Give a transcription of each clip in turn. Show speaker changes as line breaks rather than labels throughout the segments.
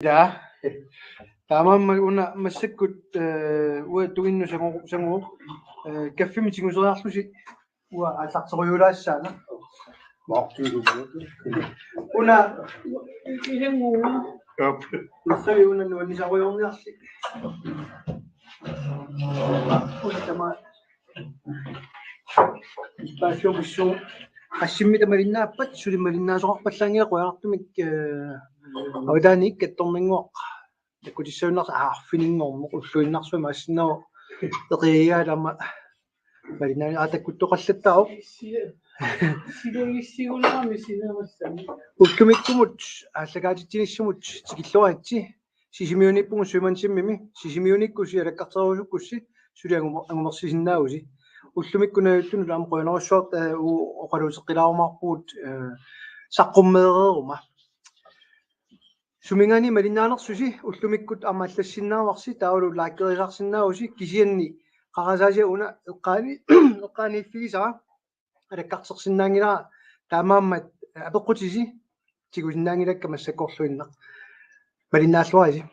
Ja, taamamma una massakkut uatuginnu sangu kaffimitinguserarlusi ua aallartoriulaassaana una ilanguuna massagi una nuannisarujorniarsi una tama paassuupissu ассиммита малиннааппат сулималиннаасоқарпаллаангиақуяртумик авитааник катторнингуақ таккутиссауннарса аарфинингормоқ уллуиннарсума ассинаа эқиагаалама малиннаани атаккуттоқаллаттаау силегиссигулерами синерассами уллумиккумут ааллагаатитсиниссумут тикиллуаатси сисимиуниппугу сумансиммими сисимиуниккуси алаккартеруусуккусси сулиангумерсисиннаагуси уллумиккунааюттуну таама қойнеруссуарт оқалуусеққилаарумаарпуут саққуммеерерума сумингани малиннаанерсуси уллумиккут амааллассиннааварси таавалу лааккерисарсиннаауси кисианни қарасаасиа уна эққаанииффигисара алаккартерсиннаангилара таамааммат апеққутиси тигусиннаангилакка массаккорлуиннақ малиннааллуаси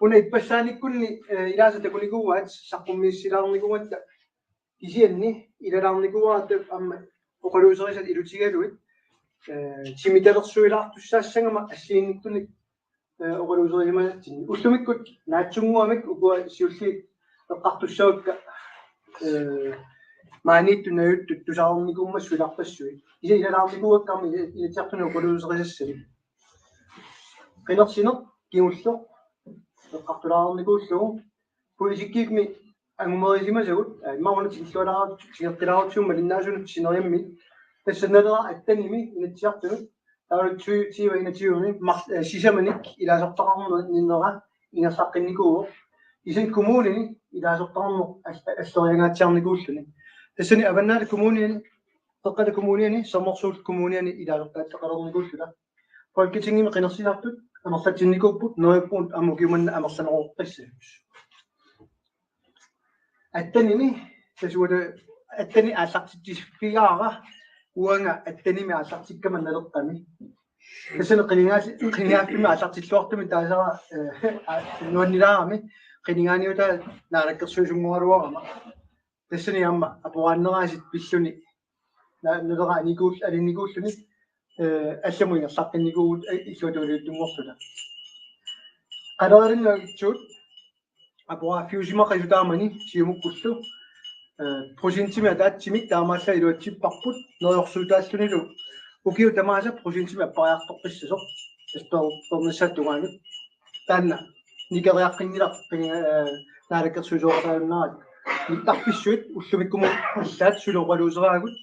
una ippassaanikkunni ilaasa takuniguuat saqqummiissилаарникугатта кисианни илалаарникуаат амма оқалуусерисат илутигалуит тимиталерсуилаартуссаассангама ассиинниктуник оқалуусерисимаатсини уллумиккут наатсунгуамик укуа сиулли эққартуссаукка maaниитту наюттут тусаарникумма суларпассуи иса илалаарникуаккарми илатиартуни оқалуусерисассани qinерсинеқ киуллеқ эққартулаарникууллугу политиккиикми ангумерисимасагут иммауна тиллуалаарат сиэққилаарутсуумма линнаасунут синериамми тассаналера аттаними инатсиартунут таалут тиива инатиуми сисаманик илаасортақарнера ингерлаққинникуу isen kommunini илаасортарнеқ аллериангаатсиарникууллуни тассани аваннаала kommunini теққала kommunini сомерсуул kommunini илаасортааттеқалерникууллула folketingimi qinерсилартут амерлатинникууппут ноиппуут аммукиуманна амерланеруоққиссалус аттаними тасууда аттани ааллартитсиффигаара уанга аттаними ааллартиккаманналеққами тасана қинигааффима ааллартиллуартуми таасара нуаннилаарами қинигааниута наалаккерсуусунгуалуарама тассани амма апуааннераасит пиллуни налера аникуул алинникууллуни алламуинга саққинникуут иллуатуулиуттунгорлута қалериннаагитсуут апуа фиусимаққисутаамани сиумуккуллу просинтими атаатсимик таамаалла илуатсиппарпут нерорсуутааллунилу укиу тамааса просинтими аппариарторписсасоқ эсторнессааттугаанут таанна никериаққингилар наалаккерсуусоортааннарат ниттарписсуит уллумиккуму иллаат сулоқалуусераагут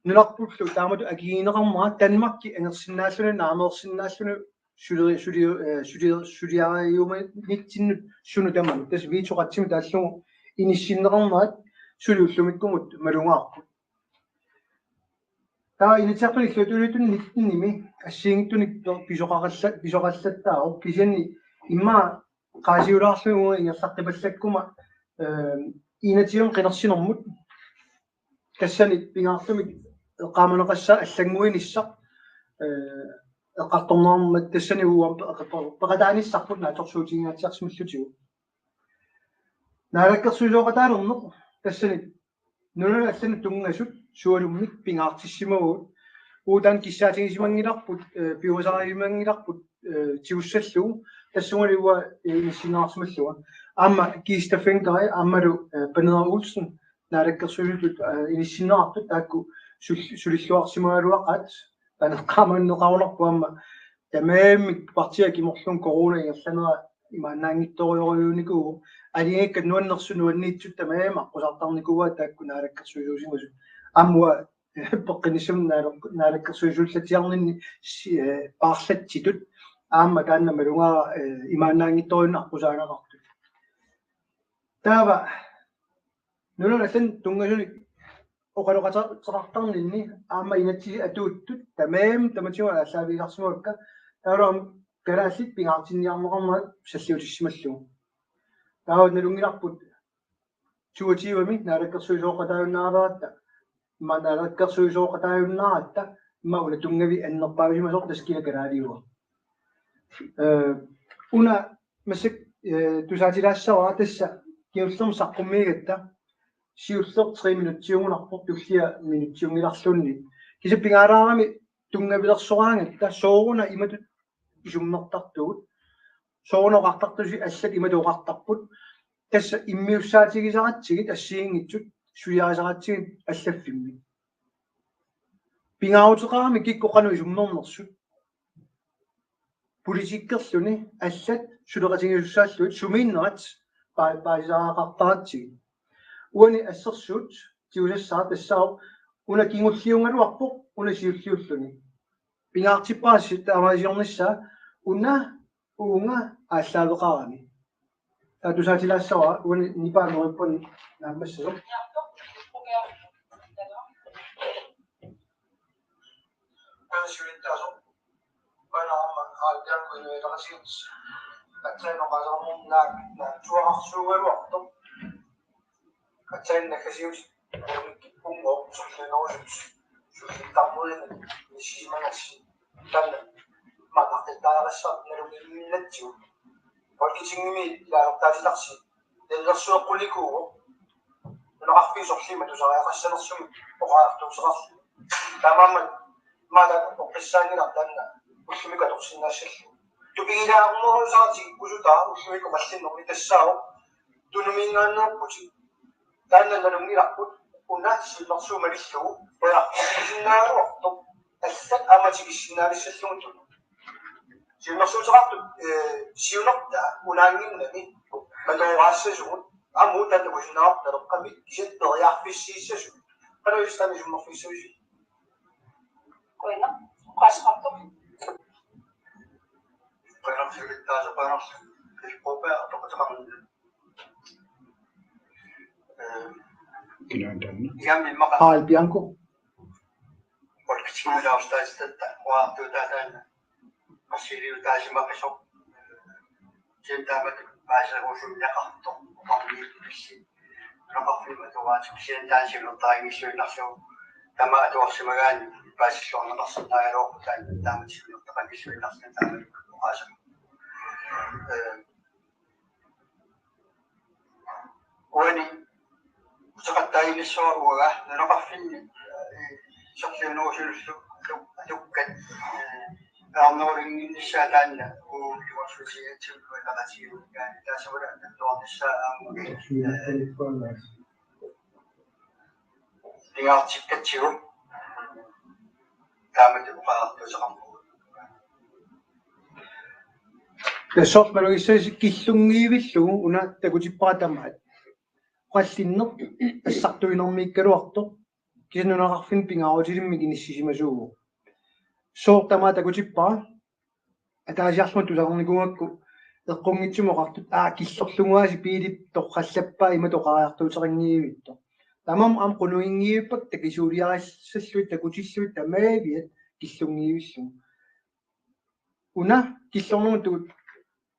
нунарпуллу таамату агиинеқармаа танмакки ангерсиннааллуна наамеерсиннааллуна сулиариуманитсиннут суну таман тас виитоқатсими тааллугу иниссиннеқарнаат сулиуллумиккумут малунгаарпут таа инитсартуни иллутулитун ниттинними ассиингиттуник писоқаллаттаа кисианни имма qaasiulaarluguga ingерлaqqipallakkuma inatium qinерсинэрмут тассани пингаартумик эққааманеқасса аллангуинissaq эққарторнаармат тассани уам пеқатааниссарпут нааторсуутингаатсиарсималлутигу наалаккерсуисооқатаалернеқ тассани нуна аллана тунгасут суалуммик пингаартиссимагут уутаан киссаатигисимангиларпут пиусаримангиларпут тиуссаллугу тассугалиуа иниссинаарсималлуга аама кистафенгай аамалу панера улсен наалаккерсуисутут иниссиннаартут таакку сулиллуарсимагалуақат панеққаманнеқаруларпу аама тамааммик партия киморлун корона ингерланера имаанаангитториориуникуу алингакка нуаннерсу нуанниитсут тамаама аққусартарникуа таакку наалаккерсуисуусимасу аамуа пеққинissum наалаккерсуисууллатиарнинни паарлатситут аама таанна малунгара имаанаангитториунна аққусаагаақартут таава нуналлан тунгасуник оқалоқатеқартарнинни аама инатси атууттут тамаам таматиуа аллаавииларсимуакка таалуам галааллит пингаартинниарнеқарнаат саллиутиссималлугу таава налунгиларпут туативами наалаккерсуисооқатаавиннаалаатта манаалаккерсуисооқатаавиннааратта имауна тунгави аннерпаависимасоор таскила галаалиуа una masik tusaatilaassawaa tassa kiullum saqqummiigata siulleq 3 minutiungunarpoq tullia minutiungilarlunni kisipingaalaarami tungavilersoraangatta sooruna imatut isummertartugut soonoqartartusi allat imatuoqartarput tassa immiussaatigisaratigit assiingitsut suyaasaratigit allaffimmi pingaaruteqarami kikkoqanu isummernersut politikkerluni allat suleqatingisussaаллуит sumiinnerat paisaraaqartaratsigit uani assersuut tiusassara tassao una kingulliungaluarpoq una siulliulluni pingaartippaassit amaasiornissa una uunga aalлaaveqarami taatusaatilaassawa uani nipaanerippun naammassalo Al bianco.
Porque si me da usted esta cuatro dadas, así le da si me pasó. Sienta me pasa con su viaje, para mí sí. No me fui me toca sienta si lo trae mi sueño nació. Tama tu se me gana, pasa con la nossa daero, tama si lo trae mi sueño nació tama lo hace. Bueno, سقط تايل الصور وراح نرفع في شخص نوصل سكت أمور الشاتان ويوصل شيء ولا شيء يعني تسوي عندنا الساعة ليا تكتشوا تعمل تبغى تزعم
Tässä meillä oli se killungiivillu una takutippaatamaat qallinneq assartuinermiikkaluarto kisanunaqarfin pingaarutilimmikin issisimasuugu soortamaa takutippaa ataasiarlumat tusaarnikungakku eqqungitsumuqartut killorlunguasi piilip torqallappaa imatoqaariartuuterinngiivitto tamam am qunuingiippak takisuuliarassalluit takutilluit tamaaviat killungiivillu una killornumut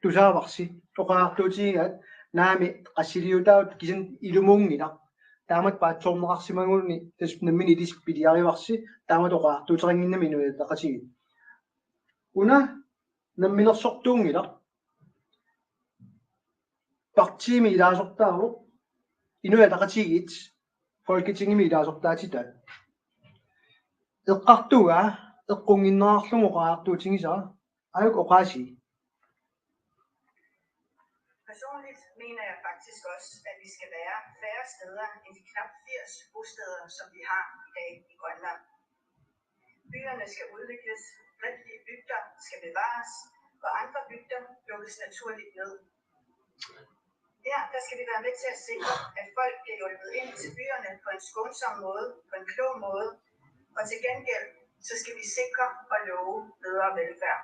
tusaavarsi toqaartuutigaat naami qassiliutaut kisan ilumungila taamat paatsorneqarsimangulni tas nammini dispiliarivarsi taamat oqaartuuterinnginnami inuataqasigit una namminersortuungila partiimi ilaasortaaruq inuataqasigit folketingimi ilaasortaatita eqqartuga eqqunginnerarlumu qaartuutingisara ayuk oqaasi.
Personligt mener jeg faktisk også, at vi skal være færre steder end de knap 80 bosteder, som vi har i dag i Grønland. Byerne skal udvikles, rigtige bygder skal bevares, og andre bygder lukkes naturligt ned. Her der skal vi være med til at sikre, at folk bliver hjulpet ind til byerne på en skånsom måde, på en klog måde, og til gengæld så skal vi sikre og love bedre velfærd.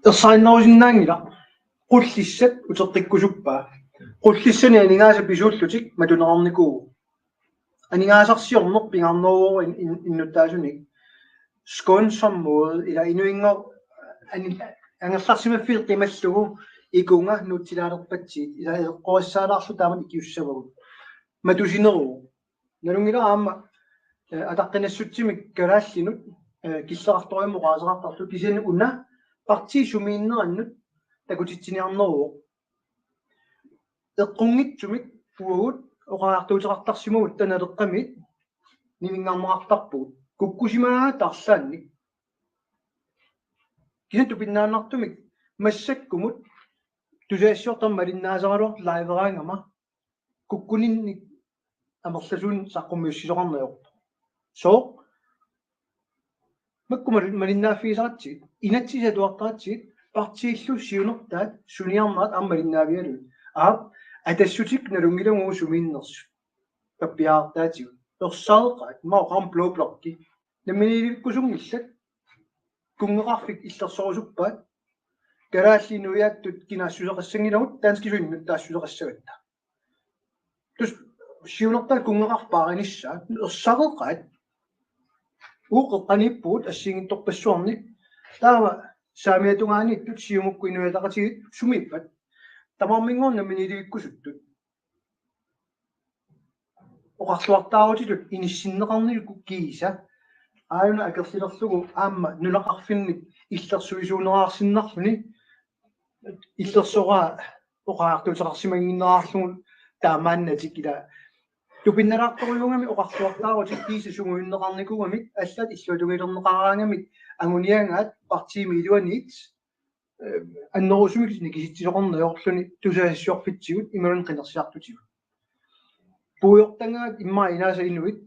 Ersainnerusinaangila qullissat utertikkusuppaa qullissani aningaasa pisuullutik matunerarnikuu aningaasarsiorneq pingarneruor innuttaasunik skånsom måde eller inuinger angerlarsimaffiit qimallugu ikunga nuuttilaalerpatsit ila qoassaalarlu taamat ikiussavagut matusineru nalungila aama ataqqinassutsimik kalaallinut киссеқарторимоқаасеқартарлу кисиани уна парти сумииннерannут такутитсиниарнеруу эққунгитсумик уагут оқаартуутеқартарсимагут таналеққамит нимингаармақартарпугут куккусимаа тарлаанник кисанту пиннааннартумик массаккумут тусаассиортар малиннаасаралуар лайвераангама куккунинник амерласуун саққуммиуссисоқарнеорто соо маккума малиннааффигисаратсигит инатсисатуартаратсигит партииллу сиунертаат суниарнаат аммалиннаавиалу атассутик налунгиламуу сумииннерсу паппиаартаатигу ерсаақаат маоқарм блоблокки наминиликкусунгиллат кунгеқарфик иллерсорусуппаат карааллинуяаттут кинаассусеқассангилагут таанскисуиннут таассусеқассагатта тус сиунертаат кунгеқарпаариниссаат ерсаақаат ууқеққаниппуут ассигинторпассуарник таава саамиатунгааниттут сиумуккуинуятақатигит сумиппат тамармингорна миниликкусуттут оқарлуартааутитут иниссиннеқарнилуку кииса ааюна акерлилерлугу аама нулақарфинник иллерсуисуунераарсиннарлуни иллерсораа оқаартутеқарсимагиннераарлугу таамааннатик ила тупиннераарторюунгами оқарлуартааутик кииса сугуиннеқарникугамик аллат иллуатугилернеқараангамик агуниангаат партиими илуаниит аннерусумик никиситсилоқорнеорлуни тусаассуарфитсигут ималун қинерсиартутигут пуйортангаат имма инааса инуит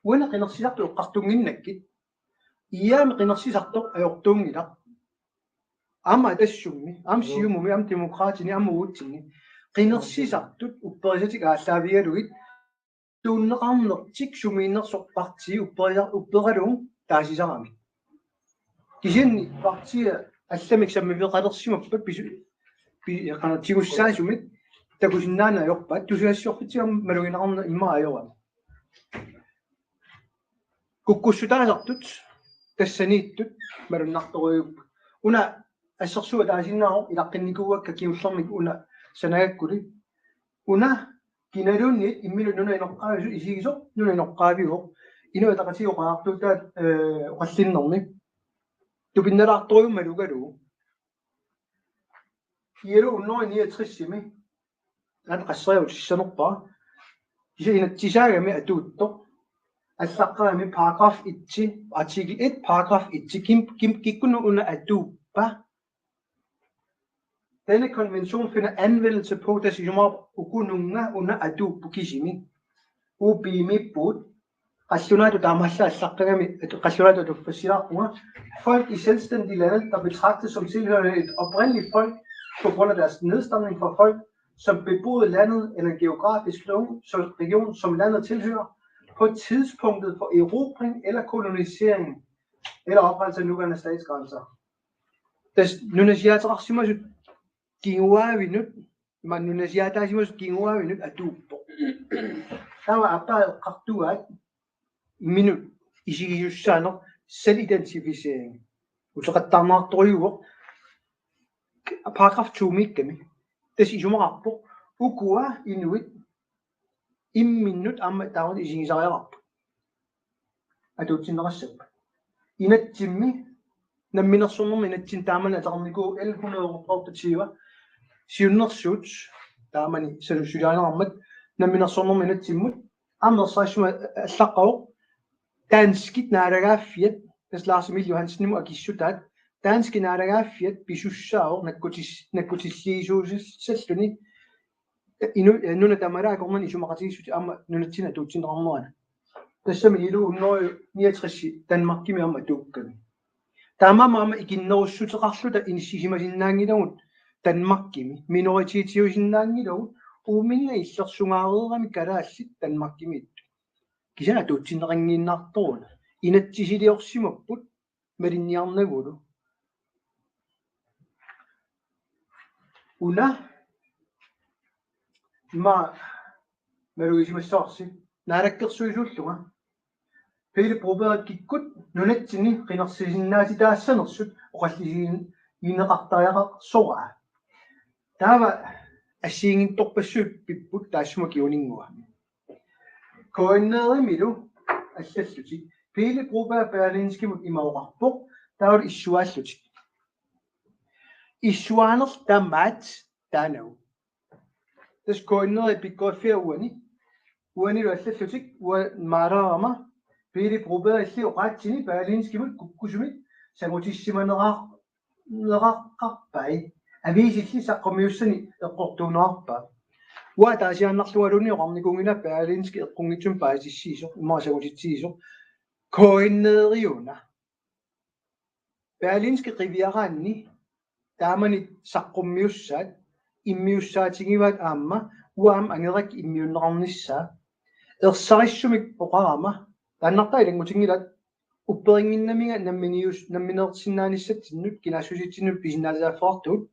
уна қинерсисарту эққартунгиннаккит иаами қинерсисартоқ аёртуунгила ама тассумми ам сиумуми ам демократини ам уутсинни қинерсисартут упперисатик ааллаавигалугит тууннеқарнертик сумииннерсоқ партии уппералуун таасисарами кисинни партия алламик саммивеқалерсимаппат пису тигуссаасумит такусиннаана аёрпаат тусаассиорфитигам малугинеқарна имма аёрами куккуссутаасартут тассанииттут малуннарторуйуп уна ассерсуа таасиннааро илаққинникууакка киуллэрмик уна санагаккули уна киналуунниит иммилу нуна инеққаавису исигисо нуна инеққаавиго инуатақатиоқаартуутаат оқаллиннерни тупиннелаарторуйум малугалу иеру уннори 69-ми ан qassariut sissanerpaa кисаинатсисаагами атуутто аллаққарами параграф 1 artikel 1 paragraf 1 kim kikkunnu under atuppa. Denne konvention finder anvendelse på decisioner ukununga under atuppu kisimi ubimi bud rationalt damassa allaqarami rationalt du fasiraqunga folk i selvstændige lande der betragtes som tilhørende et oprindeligt folk på grund af deres nedstamning fra folk som beboede landet eller geografisk region som landet tilhører på tidspunktet for erobring eller kolonisering eller oprettelse af nuværende statsgrænser. Nunasiatraqsimasut kinguaavinut man nunasiataasimasut kinguaavinut atuppo. Tawa appaal qartuat minut isigiyussaaner selvidentificering. Useqattarnaartoriuvoq paragraf 2 mikkami. Tasisumararpo ukua inuit imminnut amma taawat isigisariararpu atuutsinneqassappa inatsimmi namminersornermi inatsin taamani ataqarniku L100 siunnersuut taamani salusulianerarmat namminersornermi inatsimmut amnersaissuma allaqqaoq taanskit naalagaaffiat taslaarsimil Johansennimu akissutaat taanski naalagaaffiat pisussaao nakkutilliisuusalluni nuna tamara gorman isumaqatigissuti amma nunatsina tuutsinnerarnerana tassami ilu unnori 69 Danmarkimi amma tuukkami taamama amma ikinnerussuteqarluta inissisimasinnaagilagut Danmarkimi minoritetiusinnaangilagut uuminna illersungaarerami kalaallit Danmarkimi kisana tuutsinnerangiinnaartoruna inatsisiliorsimapput malinniarnagulu una ma maluisimassaarsi naalakkersuisuullunga pele proberat kikkut nunatsini qinersisinnaasi taassanersut oqallisiin ineqartariaqaq soraa taava assiinginttorpassuut pipput taassuma kiuningua koinneerimilu аллаллути Pile gruppe af Berlinske i Maurabuk, der var det Isualutik. Isuaners, der mat, der er nu. Det skal noget i biografier uani. Uani var det lutik, uan marama. Pile gruppe af sig ret til Berlinske mod kukusumi. Så må de sige nørre avisi så kommer jo sådan et kortoner. Hvor der er nok store runde om det gungene Berlinske kungitum bare til sidst, må så godt til sidst. Koineriona. Berlinske Rivierani, der man i Sakomiusat, i Miusatingivat Amma, uam angerak i Miunranissa, sejsumik programma, der er nok der i den ting, at opbringen af mine naminer sinanissat til nyt, genasusit til nyt, business af fortut,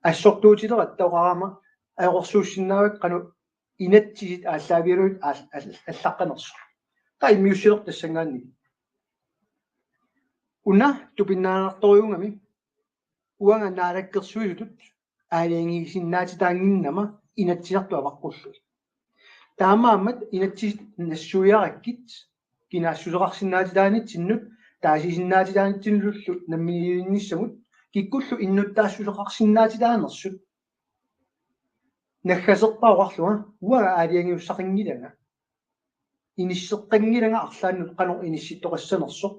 at så du til det, der rammer, at ressourcerne kan i nettet at servere at sakaners. Der er Miusitter, der sænger ni. Una tu binnanar toyungami uanga narakkersuisutut aaleengi sinnaatitaanginnama inatsisartua vaqqullu taamaamat inatsis nassuiarakkit kinaassuseqarsinnaatitaanit taasisinnaatitaanitsinullu namminiinnissamut kikkullu innuttaassuseqarsinnaatitaanersut naggaserpaaqarluga uanga aaleengiussaqingilanga inisseqqangilanga arlaannut qanor inissittoqassanersoq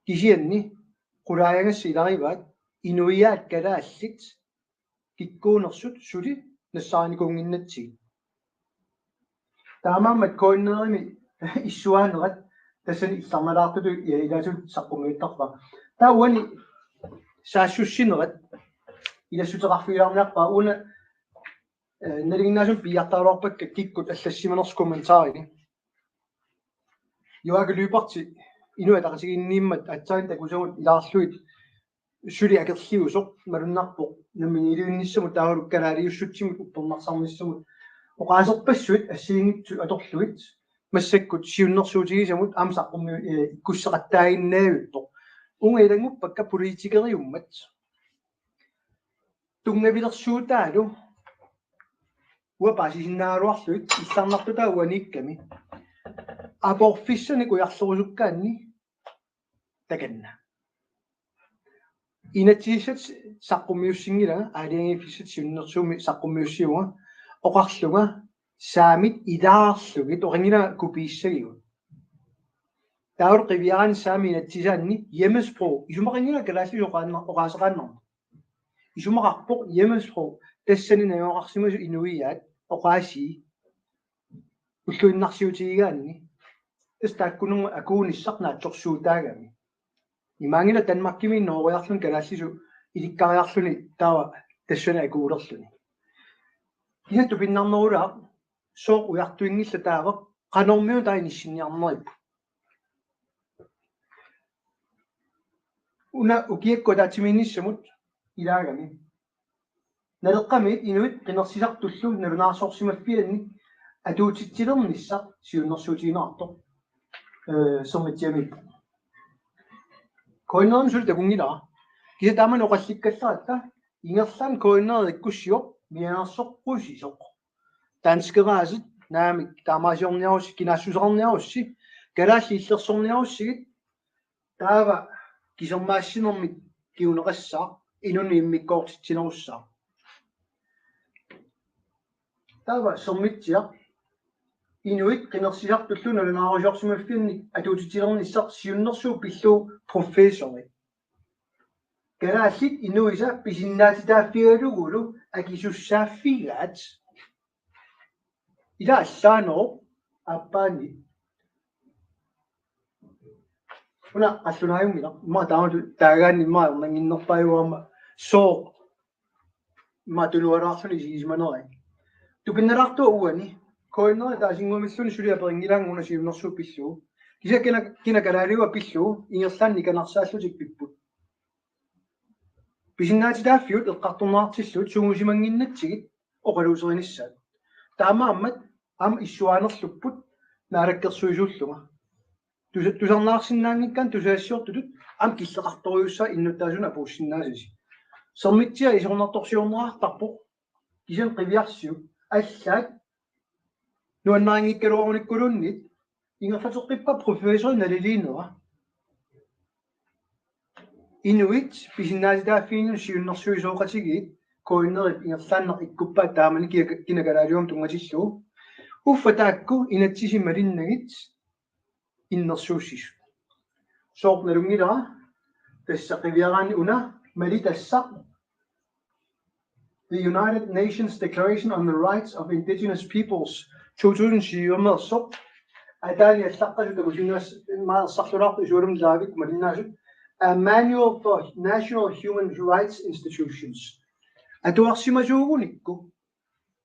kisianni qulaayangassi ilarivaat inuiaat kalaallit kikkuunersut suli nassaanikungиннатсиг таамаамат коиннерими иссуаанерат тассани илларналаартуту иласут саққумиуттарпа тауани саассуссинерат илассутеқарфиулаарниарпаа уна налигиннаасум пиартаалуарпакка киккут аллассиманерс комментаарини юака лүпарти Inuit artiginniimmat atsain takusamut ilaarluit suli akerliusor malunarpoq naminiluinnissamut taavulukkalaaliussutsimut uppernarsarnissamut oqaaserpassuit assiingitsu atorluit massakkut siunnersuutigisamut aamsaqqummi ikkusseqattaaginnaavittoq unga ilanguppakka politikeriummat tungavilersuutaalu uapaasisinaaluarluit illarnartutaa uaniikkami aporfissani kuyarlurusukkaanni takanna inatsissat saqqummiussingilanga aaliangifissat siunnersuumi saqqummiussiunga oqarlunga saamit ilaarlugit oqangila kupiissagigu taur qiviaran saami inatsisaanni hjemmesprog isumaqangila kalaallu oqaaseqaannerma isumaqarpoq hjemmesprog tassani nayoqarsimasu inuiaat oqaasii ulluinnarsiutigigaanni tastaakkununga akuunissarnaatsorsuutaagami imangila Danmarkimi nooriarlun kalaallisu ilikkariarluni tawa tassana akuulerluni inattu pinnarnerulaa sooq ujartuingilla taaveq qanormiu tainissinniarnerip una ukiakku taatiminissamut ilaagami naleqqamit inuit qinersisartullu nalunaasorsimaffianni atuutitilernissa siunnersuutigineartoq sermittiamippu koinnerum sul takungilaa kisa taaman oqallikkallaata ingerlaan koinneerikkussior mianersoqqusisoq tanskeraasit naamik taamaasiorniarussi kinaassuseqarniarussi kalaalli illersorniarussigit taava kisermaassinermik kiuneqassaa inuni immikkoortitsinerussaa taava sermittiaq inuit qinersisartullu nalunaarusiorsimaffianni atuutitilernissaq siunnersuu pilluu professori kalaallit inuisa pisinnaatitaaffigalugulu akisussaaffigaat ila allaaneruq appaani una qallunaajungila ma taamatu taagaanni ma ermanginnerpaajuama sooq ma tulualaarluni sigismaneri tupinnalaartua uani koinner taasinguamissuni sulia peringilaanguna siunnersuu pilluu kisa kina kalaaliua pilluu ingerlaanni kanarsaаллутик pipput pisinnaatitaaffiut eqqartornaartillut sungusimanginnatsigit oqaluuserinissaat taamaammat am issuaanerlupput naalakkersuisuullunga tusarnaarsinnaangikkaan tusaassiortutut am killeqartoriussaa innuttaasuna apuussinnaasisi sermittia isornartorsiornerartarpoq kisan qiviarsiut allaat nuannaangikkaluorunikkulunit Ingerfatorqippa professor naliliinuа. Inuit pisinnaasitaafiinu siunnersuisooqatigit koinnerip ingerlaanneq ikkuppa taamani kinakalaalium tungatillu uffataakku inatsisimalinnagit innersuussissu. Soornalungilera тассақивиараани уна мали тассақ The United Nations Declaration on the Rights of Indigenous Peoples 2007 атаани аллаққалута кусингас маасарлулаарту исуулум лаавик малиннаасут A Manual for National Human Rights Institutions атуарсимасуугуникку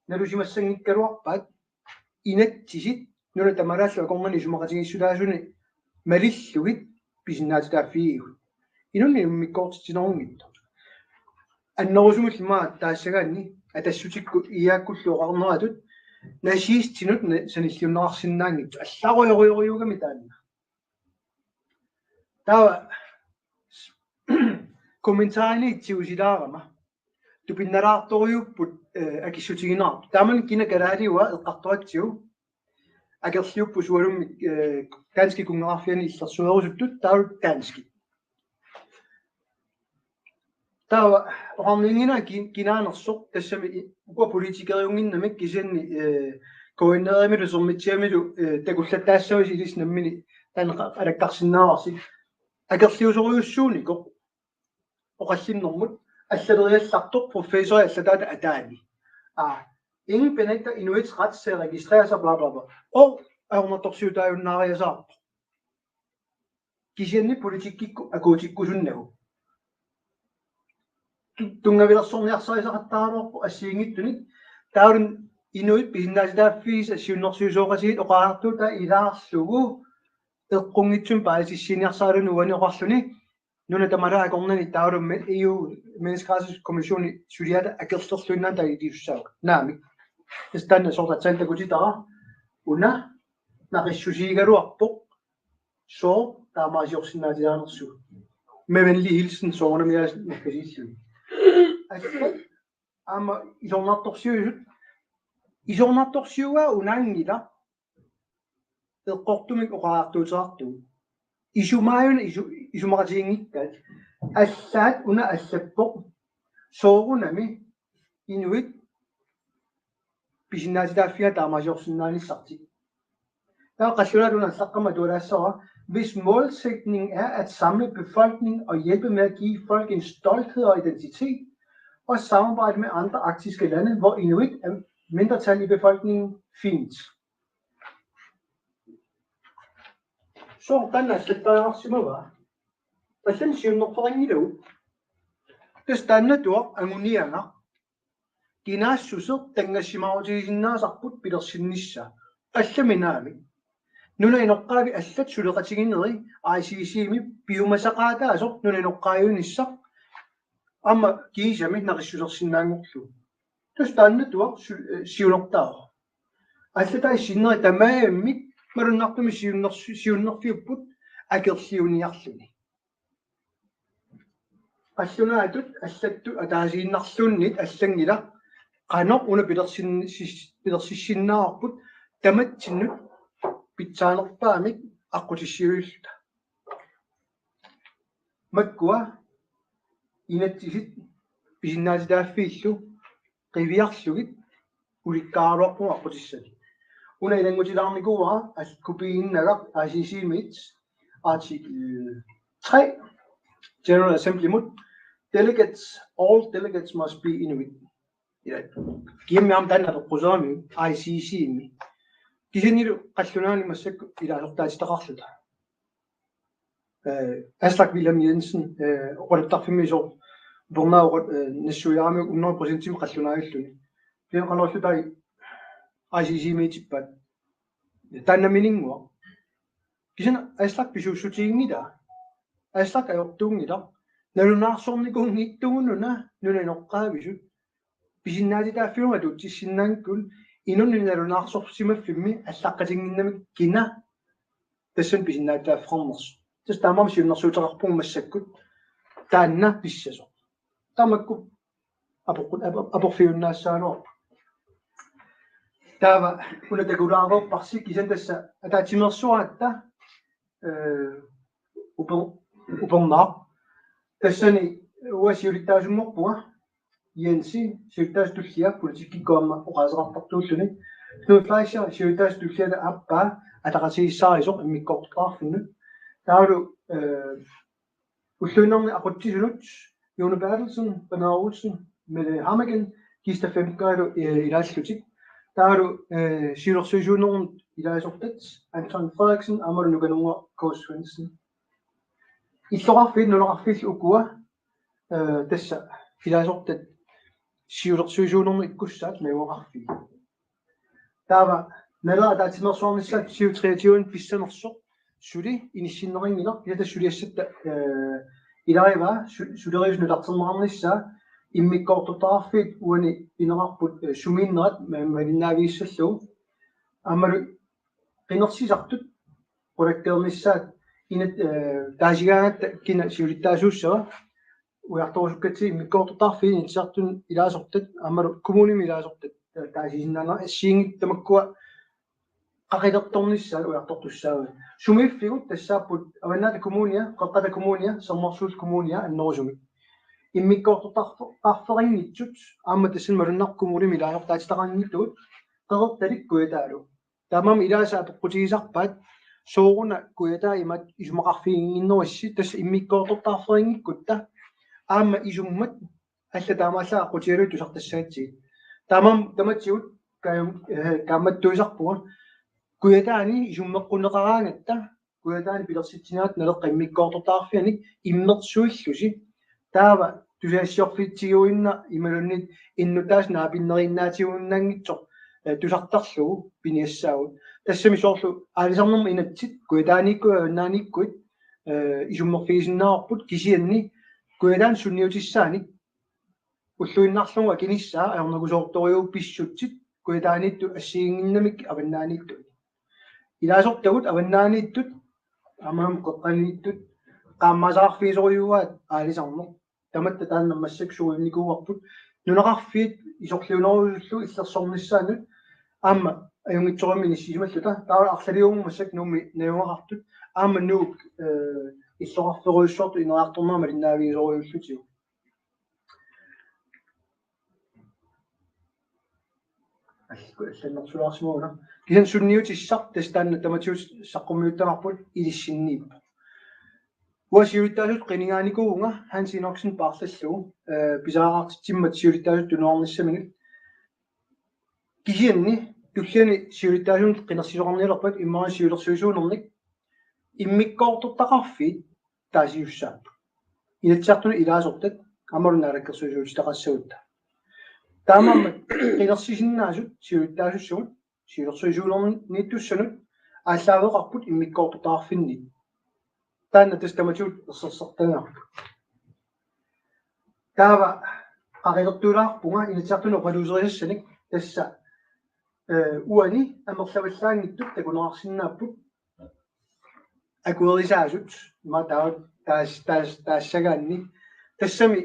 налусимассангиккалуарпаат инатсисит нуна тамарааллу акормани сумақатигиссулаасуни малиллугит писиннаатитааффигигу инунни миккоортитинерунгитто аннерусумуллимаа таассагаанни атассутикку иааккуллуоқарнератут насиистинут саниллуннеқарсинаангитсу алларуйоруйоруйугами таанна тава комментаарни итсиусилаарама тупинналаарторюуппут акиссутигинаар тааман кинакалаалиуа эққартуатсиу акерлиуппу суалумми дански кунгерафиани иллерсуерусуттут таалут дански тава орамнингина кинаанерсоқ тассами ука политикериунгиннамик кисианни коиннеримилу сормитсиамилу такуллаттаассавис илиснаммини таанеқа алаккарсиннааварси акерлиусориуссуунико оқаллиннэрмут аллалериаллартоқ профессори аллатаата атаани ingen benægter inuits ret til at registrere sig, bla bla bla. Og арунатторсиутааюннаариасаарпо кисианни политиккикку акуутиккусуннагу тунгавилерсорниарсарисақаттаарнерпо ассиингиттуник таурун инуит писиннааситааффигис ассиуннэрсуусооқасигит оқаартута илаарлугу эққунгитсум паасиссиниарсаалуну уаниоқарлуни нуна тамараа корнани таурумме EU menneskerettighedskommissionen suliata акерлерлуиннаан тагитиуссааук наами истанна сортатсаанта кутитара уна нақиссусиигалуарпоқ соо таамаасиорсинаатиаанерсу мевенли hilsen соорнамиас наккасииллуни ама исорнарторсиуа унаангила эққортумик оқаартуутеарту исумааюна исумақатиингиккат аллаат уна аллаппоқ соорунами инуит писиннаатитааффига таамаасиорсиннаанissartik der qassunaatuna allaqama tualaassara hvis målsætningen er at samle befolkningen og hjælpe med at give folk en stolthed og identitet og samarbejde med andre arktiske lande hvor inuit er mindretal i befolkningen fint så kan allaqaarsimawa Pasal siunnertoringilu tastannatua angunianga kinaasusser tangassimautigisinnaasarput pilersinnissa allaminaami nuna inoqqaavi allat suleqatiginneri ICC-mi piumasaqaataasoq nuna inoqqaayunissaq amma kiisami naqissusersinnaangorlu tastannatua siunertaa allatai sinneri tamaammik malunnartumi siunnerfiupput akerliuniarluni qassunaatut allattu ataasiinnarlunnit allangila qanoq una pilersissinnaarput tamattinnut pitsaanerpaamik aqqutissiuilluta makkua inattisit pisinnaasitaaffiillu qiviarlugit ulikkaaruarpu aqqutissati una ilangutilaarnikuuara alkupiinnagaq ICC-mit artikel 3 General Assembly mut all delegates must be Inuit. Gimme am tanna qusami ICC mi. Kisiniru qassunaani massak ila luqtaatitaqarluta. Aslak William Jensen qoltarfimmi so bornaa nassuyaami 100% tim qassunaayulluni. Pien qanorlutai ICC mi tippat. Tanna miningua. Kisina aslak pisuussutiingida. Aslak ajortuungida nalunnaarsornikungittugununa nunanoqqaavisut pisinnaatitaaffiunga tuutissinnaankkul inunni nalunnaarsorsimaffimmi allaqqatinginnamik kina tassan pisinnaatitaaffernersu tas taamam siunnersuuteqarpung massakkut taanna pissaso tamakku aporfiunnaassaaluarpa Tava una tegurago parsi kisen tässä atachimersuatta uponna tassani uasiulittaasummerpua Jensi siulittaastullia politikikkoamma oqaserartartuulluni nuutlaaissa siulittaastulliata appaa ataqasiissaarisor immikkortarfinnu taalu ulluunnerni aquttisunut Jone Bertelsen Benarusen med Hammagen Gista 5 grader ilaallutik taalu siulersuisuunerun ilaasortat Anton Frederiksen amalu nukanunga K. Svendsen illorarfit nulerarfil ukua tassa ilaasortat siulersuisuunerni ikkussaat mauaqarfil taava nalaa taatimersuarnissaat 23 pissanersoq suli inissinneringila ilata suliassatta ilariva suleriusnutarternerarnissaa immikkoortortarfit uani inerarput sumiinnerat malinnaavissalluu amalu qinersisartut qulakkeernissaat inat taasigaanatta kina siulittaasuussara uartorusukkatsi immikkoortortarfit initsartun ilaasortat amalu kommunimi ilaasortat taasisinnaana assiingittamakkua qaqilertornissa uartortussaaga sumiffigut tassaaput avannaata kommunia qaqqata kommunia sammarsuus kommunia annerusumi immikkoortortarferinnitsut aamma tassan malunnar kommunimi ilaasortaatitaqanngittugut qeqertalik kuitaalu taamam ilaasaa peqqutigisarpaat sooruna kuitaa imat isumaqarfiinginnerussi tassa immikkoortortarferingikkutta aamma isummat alla taamaallaa qutialu tusartassaatsi taamam tamatsigut kaammattuisarpuga kuitaani isummeqquneqaraangatta kuitaani pilersitsinaat naleqqa immikkoortortarfiani immersuullusi taava tusaassiorfitsiguinna imalunnit innutaas naapinnerinaatigunnaangitsoq tusartarlugu piniassaagut tassami soorlu aalisarnerma inatsit kuitaanikku naaniikkuit isummerfiisinnaarput kisianni kuitaan sunniutissaani уллуиннарлуга кинissaa аернагусоорториу писсутсит куитаанитту ассиингиннамик аваннаанитту илаасортагут аваннааниттут амаам қоққанииттут qaammasаарфиисориуаат аалисарнер таматта тааннаммассак суимникууарпут нунеқарфиит исорлуунеруллу иллерсорнissaанут аама аюнгитсоримми ниссисималлута таала арлалиунгмассак нуми наюнгақартут аама нуук иллоқарферуйссуорту инераарторнерма линнаавиисориуллутиу алланнэрсулаарсимауна кисан сунниутиссар тастаанна таматиус саққумиуттамарпут илиссинниип уасиуиттаасут қинигааникуунга Hans Inoksen паарлаллугу писаараартитсиммат сиулиттаасут тунуарниссамигит кисианни туллиани сиулиттаасун қинерсисоқарнилерпат иммаа сиулерсуисуунерник иммиккоортортақарфиит таасиуссаап инатсаартуна илаасортат амалунаараккерсуисуутитақассагутта таамаммат қинерсисиннаасут сиулиттаасуссагут сиулерсуисуунерни ниттуссанут ааллаавеқарпут иммиккоортортақарфинни таана тастаматиут ерсерсертангаарпу таава қақилертуулаарпунга инатсаартуна опалуусериассаник тасса уани амерлаваллаангиттут такунеқарсинааппут акуерисаасут ма таассагаанни тассами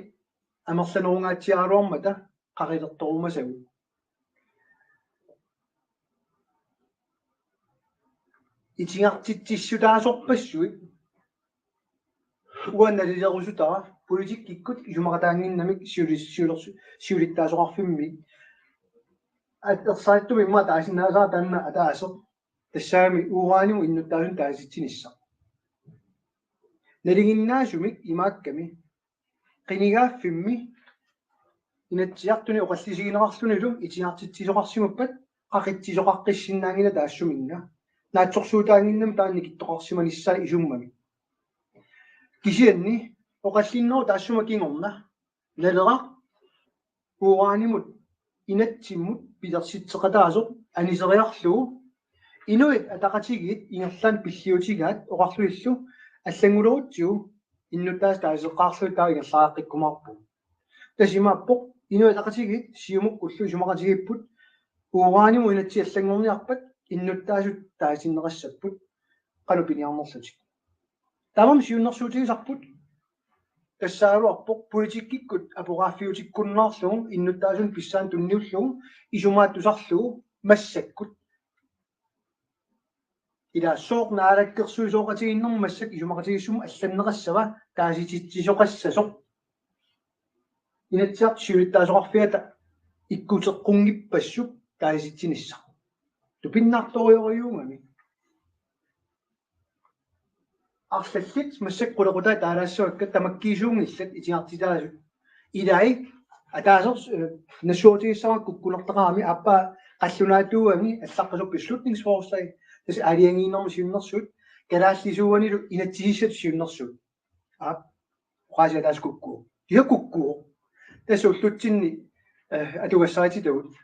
амерланерунгаатсиаруармата қақилерторумасагу итингартитсиссутаасорпассуит уанналилерусутара политиккиккут исумақатаангиннамик сиулиттаасоқарфимми атерсааттуми ма таасиннаасаа таанна атаасо тассаами уурааниму иннуттаасун тааситсинисса налигиннаасумик имаакками qinigaaffimmi inatsiartuni oqallisiginaqarlunulu itiartitsisоqarsimuppat qaqittisoqaqqissinnaangina taassuminga naatsorsuutaanginnam taanni kittoqarsimanissaa isummami kisianni oqallinnoo taassuma kingorna naleraq uuraanimut inatsimmut pilersitseqataasoq aniseriarlugu inuit ataqatigit ingerlaan pilliutigaat oqarluillu аллангулеруттиу иннутаас таасеққарлуи таа ингерлааққиккумаарпу тасимааппоқ инуит ақатигит сиумуккуллу сумақатигиппут уурааниму инатси аллангорниарпат иннуттаасут таасиннеқассаппут қалу пиниарнерлутик тамам сиуннэрсуутигисарпут тассаалуарпоқ политиккиккут апогаффиутиккуннаарлугу иннуттаасун писсаан тунниуллугу исумааттусарлугу массаккут ила соорнаараккерсуисооqatiginnermu массак исумақатигиссума алланнеқассава таасититсисоқассасоқ инатсиарт сиулиттаасоқарфиата иккутеққунгиппассуп тааситсинисса тупиннаарториориунгами арлаллит массаккулеқута таалаассуакка тамаккиисуунгиллат итиартитаасут илай атаасерс нассуутигиссама куккулертақарами аппа қаллунаатууанги аллаққасуп beslutningsforslag тас алиангииннэрму сиуннэрсуут галааллисууанилу инатсисиссат сиуннэрсуут қаасиа таас куккуу иа куккуу тас уллутсинни атугассаатитагут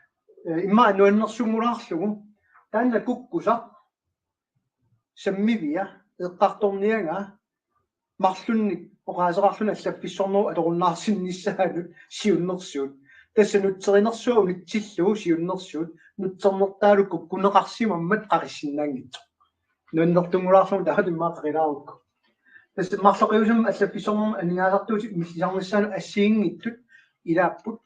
имма нуаннэрсунгулаарлугу таанна куккуса саммивиа эққарторнианга марлунни оқаасеқарлуна аллапписсорнеру аторуннаарсинниссаанут сиуннэрсуут тасса нутсеринерсуа унитсиллуу сиуннэрсуут нутсернертаалу куккунеқарсимаммат қариссиннаангитсо нуаннертунгулаарлугу таатиммаа қарилаарукку тасса марлоқиусум аллапписсорнеру анигаасартуути миссисарнissaanu ассиингиттут илааппут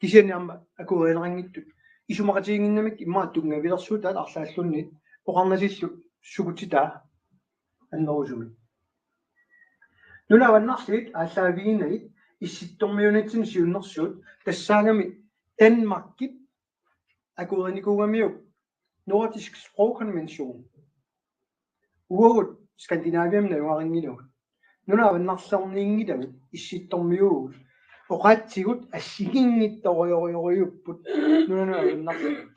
кисианиарма акуриилерингиттут исумақатигингиннамик иммаа тунгавилерсуут таат арлааллунни оқарнасиллу сугутитаа аннерусуми нунаваннарлит ааллаавигиннагит исситтормиунатсин сиуннэрсуут тассаагами Danmarkит акуриникуугамиук Nordisk Sprogkonvention уут Скандинавиам науарингилуг нунаваннарлерниингилавит исситтормиугут оқаатсигут ассигингитториориориуппут нунанаваннарлу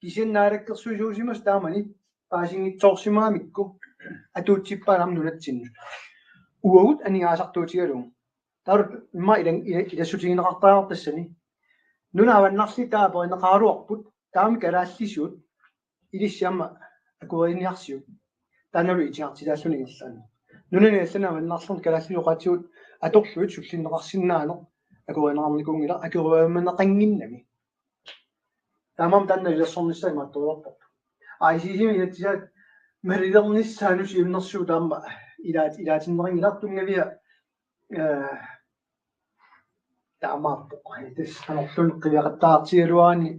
кисианнаалаккерсуисуусимас таамани паасингитсоорсимаамикку атуутсиппаалам нунатсиннут уут анигаасартуутигалуг тарут имма илассутигинеқартаартассани нунаваннарли таапоринеқаалуарпут таами калааллисуут илиссиама акуриниарсиут таналу итиартилааллунигиллаани нунаниалланаваннарлерн калааллиоқатиут аторлуит суллиннеқарсинаанеқ акуринеқарникунгила акуруаманеқангиннами таамам танна илассорниссаа имаатторуарпа аисисими илатсиаат марилерниссаану сиуннэрсуу таама илаатиннерингилартунгавиа таамааппоқ тас канерлун қиақаттаартигалуаани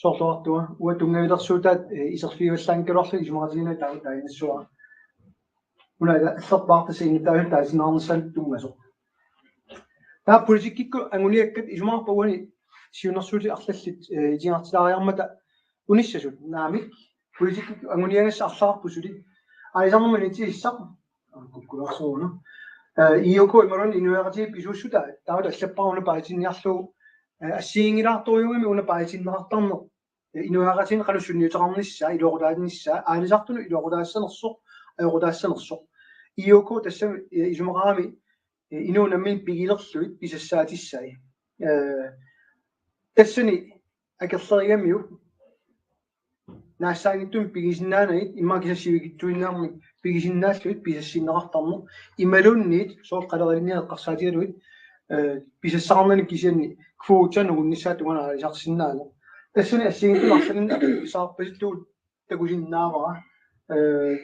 соорлуартуа уатунгавилерсуутаат исерфииваллаангкалуарлу исумақатигина таинассуа унаа аллерпаартасииннутаавил таасинаарнссаан тунгасо таа политиккикку ангуниаккат исумаарпауани сиунерсуути арлаллит итингартилаариармата униссасут наамик политиккикку ангуниагасса арлаарпусули аисарнермани тииссақ куккуларсууна иоко имарон инуяратип исуссута таавал аллаппаруна паатинниарлуу ассиингилаарторюгами уна паатиннеқартарнер инуяратин қалуссунниутеқарнissaа илуорулаатинissaа аалисартуну илуорулаассанерсоқ ajorudaassанерсоқ иоко тассами исумақарами инуунаммин пигилерлуит писассаатиссай тассани акерлеригамиу наассаагиттум пигисиннаанагит иммакисассивигиттуиннаарми пигисиннааллуит писассиннеқартарнер ималунниит сооққалерилиниаққарсаатигалуит писассаарнани кисианни квоутанугуннissaат туганаалисарсиннаанер тассани ассигиттум арланин саарпасиллуут такусиннаавара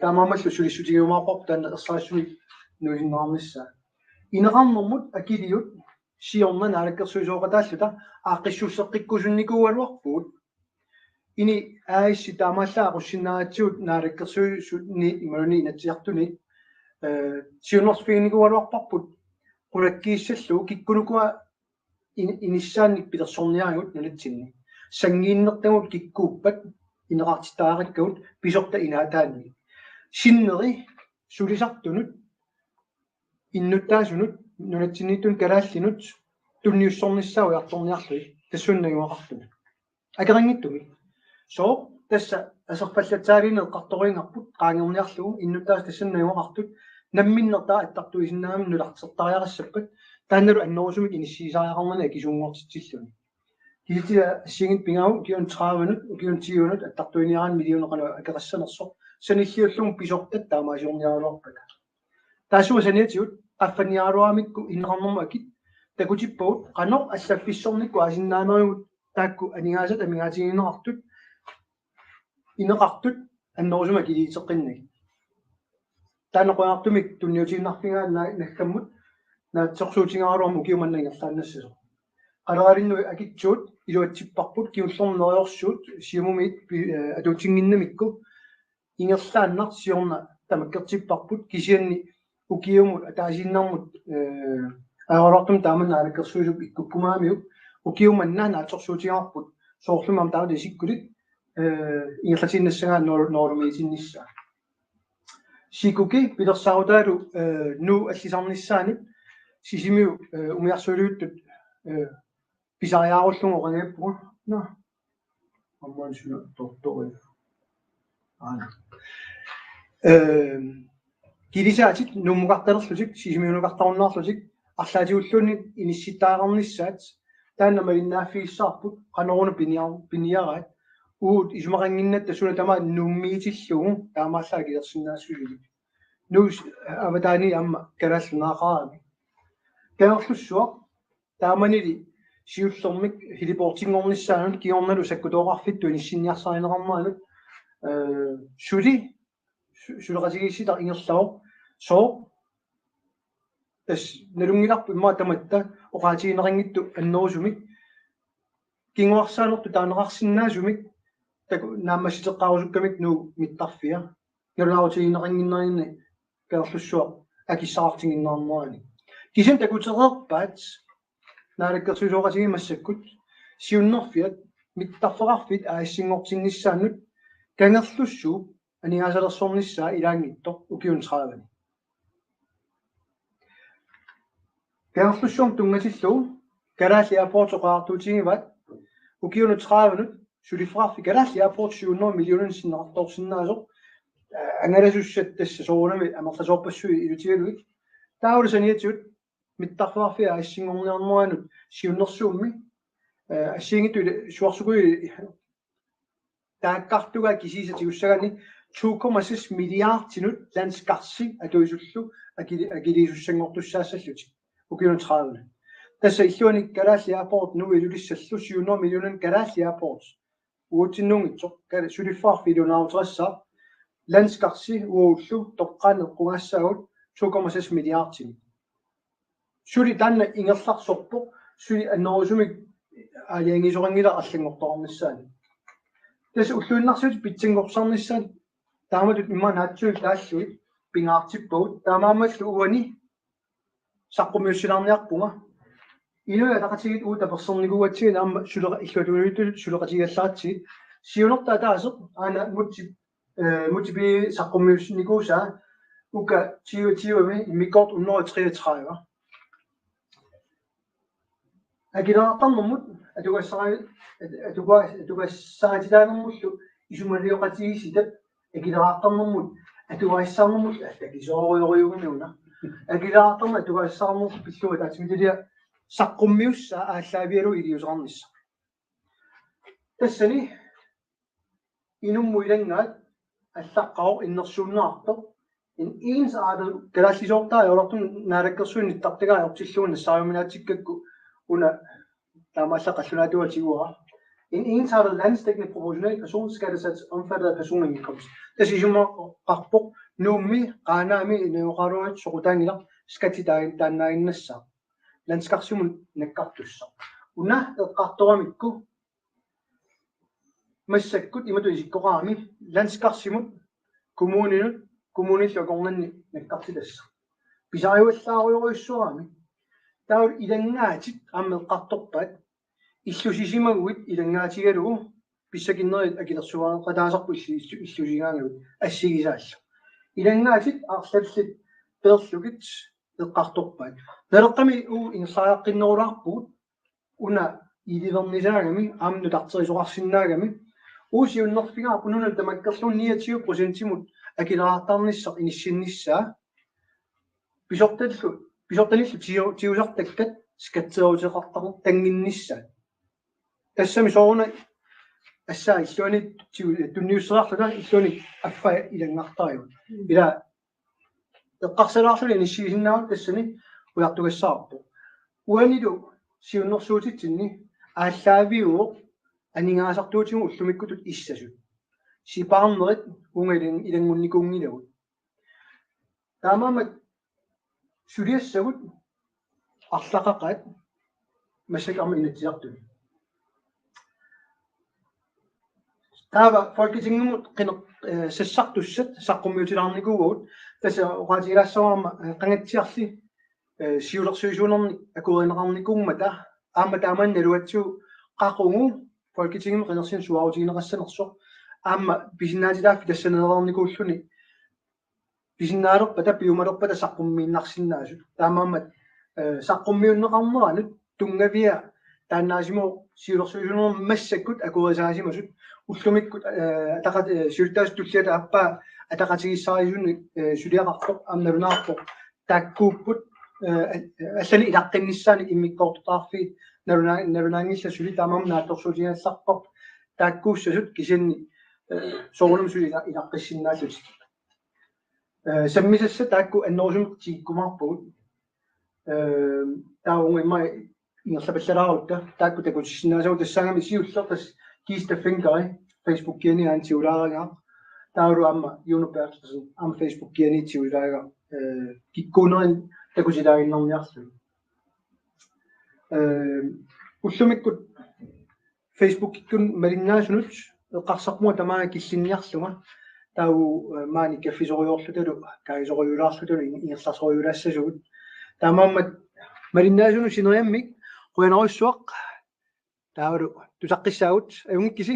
таамаамаллу сулиссутигиумаарпарпу таанна ерсаассуи нуисиннаарнissaа инеқарнэрмут акилиут сиорна наалаккерсуисооқатааллута ааққиссуссеққиккусунникууалуарпуут ини аисси таамааллаа руссиннаатсуут наалаккерсуисутни ималуни инатсиартуни сиуннэрсфигникууалуарпарпут qulakkiissalluu kikkunukua inissaanik pilersorniaangut nunatsinni sangiinnertagut kikkuuppat ineqartitaarakkagut pisorta inaataanni sinneri sulisartunut innuttaasunut nunatsinniittun kalaallinut tunniussornissaau iartorniarlui tassunnagumaqartunut akerangittumi soo tassa aserpallatsaalинеэққарторингарпут qaangerniarlugu innuttaas tassunnagumaqartut намминнертаа аттартуисиннаами нулартертариарассаппат таанналу аннерусумик иниссисариақарнана кисунгортитсиллуни киситиа ассигит пингау киун 30 минут киун 10 минут аттартуиниаран миллионеқана акерассанерсо саниллиуллум писортат таамаасиорниарулорпата таасуа саниатиут аффаниаруамикку иннеқарнерма акит такутиппаут қанор аллаффиссорникку асиннаанериут таакку анигаасат амигаатигинеқартут инеқартут аннерусума килиитеққиннак Qalarinnu akitsuut iluatsipparput kiullorneriorsuut siumumit atutinginnamikku ingerlaannar siorna tamakkertipparput kisianni ukiumut ataasinnarmut aarortum taamanna alakkersuusuk ikkukkumaamiuk ukiumanna naatorsuutigarput soorlumam taarde sikkulit ingerlatinnassanga noorlumiitinnissa sikuki pilersaarutaalu nu allisarnissaanit sisimiu umiarsuuluuttut pisariaarullugu qangiappugu no amman sunu tortori kilisaatit nummuqartalerlutik sisimiunuqartarunnaarlutik арлаатиуллуунни инисситаагернissaат таанна малиннааффигиссаарпут qanоруна пиниараат уут исумақангиннатта суна тама нуммиитиллугу таамааллаа килерсинаассулугит нуус аватаани амма калааллунаақарами каерлуссуа тааманили сиуллэрмик хилипортингорнissaанут киорналу саккутооқарфитту иниссинниарсаринеқармаанут сулеқатигисситар ингерлавоқ соо тас налунгиларпу имма таматта оқаатигинерингитту аннерусумик кингуарсаанерту таанеқарсинаасумик таку нааммасситеққарусуккамик нуу миттарфиа налунаутигинерингиннеринни каерлуссуа акиссаартингиннаарнерани кисен такутерерпаат наалаккерсулоқатиги массаккут сиуннерфиат миттарфеқарфит аассингортингиссаанут кангерлуссуу анигаасалерсорнissaa илаангитто укиун траавани кангерлуссуум тунгатиллуу караалли апортоқаартуутигиват укиуну трааванут сулифраарфи караалли апорт 700 миллионин синнеқарторсинаасоқ ангаласуссат тасса соорунами амерласоорпассуи илутигалуик тауласаниатсут миттарфеқарфи аассингорниарнеранут сиуннерсуумми ассиингитту суарсукуи тааккартуга кисисатигуссагани 2,6 миллиардтинут ландскарси атуисуллу акилисуссангортуссаассаллути укиуну траавана тасса иллуани калаалли апорт нуи илулиссаллу 700 миллионин калаалли апорт уутиннунгитсо кала сулиффаарфи илунаарутерассаа ландскарси ууллу тоққаанеққунгассаагут 2,6 миллиардтини сули танна ингерларсорпо сули аннерусумик аалиангисорангила арлангорторнissaани тас уллуиннарсут питсингорсарнissaani тааматут имма наатсуи тааллуит пингаартиппагут таамаамаллу уани саққумиуссилаарниарпунга инуя тақатигит уута персерникуатсиги наама сулеqa иллуатуилуитту сулеqatigallaatsi сиунерта таасеқ аана мутиби саққумиуссникууsaa ука тиуами иммиккорт уннери 33 агилаартарнэрмут атугассаатилаанермуллу исумалиоқатигиситат агилаартарнэрмут атугассаарнэрмут такисоориориугинуна агилаартарна атугассаарнер пиллуа таатимитилиа саққуммиусса ааллаавиалу илиусаарнисса тассани инумму илангаат аллаққао иннерсууннаартор ин ensartet калааллисоортаа йолортун наалаккерсуинниттартагаа йортиллуун нассааюминаатиккакку уна таамаалла қаллунаатуатигуара en ensartet landsdækkende proportional personskattesats omfattet af personindkomst. Det siger man rapport nummi qanaami neoqaruat soqutangila skatidaaintaannaainnassa landskarsumun nakkartussa una eqqartoramikku massakkut imatu isikkoqaami landskarsimut kommunillaqornanni nakkartilassa pisariuallaaruyoruissuarami taul ilangaatit ammeqqartorpaat иллусисимагуит илангаатигалугу писсакиннерит акилерсуаа qataasarpu иллусигаангавит ассигисаалла илангаатит аарлаллит перлугит эққарторпаат налеққами уу ингерлааққиннерулаарпугут уна иливернисаагами аамну тартерисоқарсинаагами уусиуннерфигаа пунуна тамаккерлун 29% акилераартарнisser иниссиннissaa писорталиллу тиусартаккат скатсеруутеқартару тангиннissaa тассами соруна ассаа иллуани тунниуссераарлуна иллуани аффа илангартариут ила эққарсалаарлуни иниссигисиннаават тассани уяртугассаарпу уанилу сиуннерсуутитсинни ааллаавиуо анигаасартуутигу уллумиккутут иссасут сипаарнерит унгалин илангунникунгилагут таамаамат сулиассагут арлақақат masik am initiativ. Tava folketinget kan se saktusset sakkumutilarnikuut tässä qaatilassawama qangatsiarli siulersuisuunerni akuinaqarnikuummata aamma taaman naluatsu qaqungu folketinget qinersin suarutiineqassanersoq aamma pisinnaatilaaffi tassanerarnikuulluni pisinnaaleqpata piumalerpata saqqummiinnarsinnaasut taamaammat saqqummiunneqarneranut tungavia taannaasimo siulersuisuunerni massakkut akuisaasimmasut ullumikku ataqat siuttaas tulliata appaa ataqatigissaarisunni suliaqarpoq amnalunaarpoq taakkuupput allani ilaqqinnissaani immikkoortutaarfi nalunaangissa suli taamam naattorsuutigassarpoq taakkuussasut kisinni soornum suli ilaqqissinnaatut sammisassa taakku annorsum tiikkumarpugut taungemma ingerlapallalaarutta taakku takutissinnaasau tassaangami siullertas Kista Finkari, Facebook-kieni antiulaariga. Tauru amma Unipersen am Facebook-kieni tiulaariga. Kikkunerin takusilaaginnarniarlu. Ullumikkut Facebook-kikkun malinngaasunut eqqarsarmua tamaa killinniarluga. Tau maani kaffisoriorlutalu kaisoriulaarlutalu ingerlasoriulaassasugut. Tamaammat malinngaasunut sineriammik quyanerussuaq tauru tusaqqissagut ayungikkisi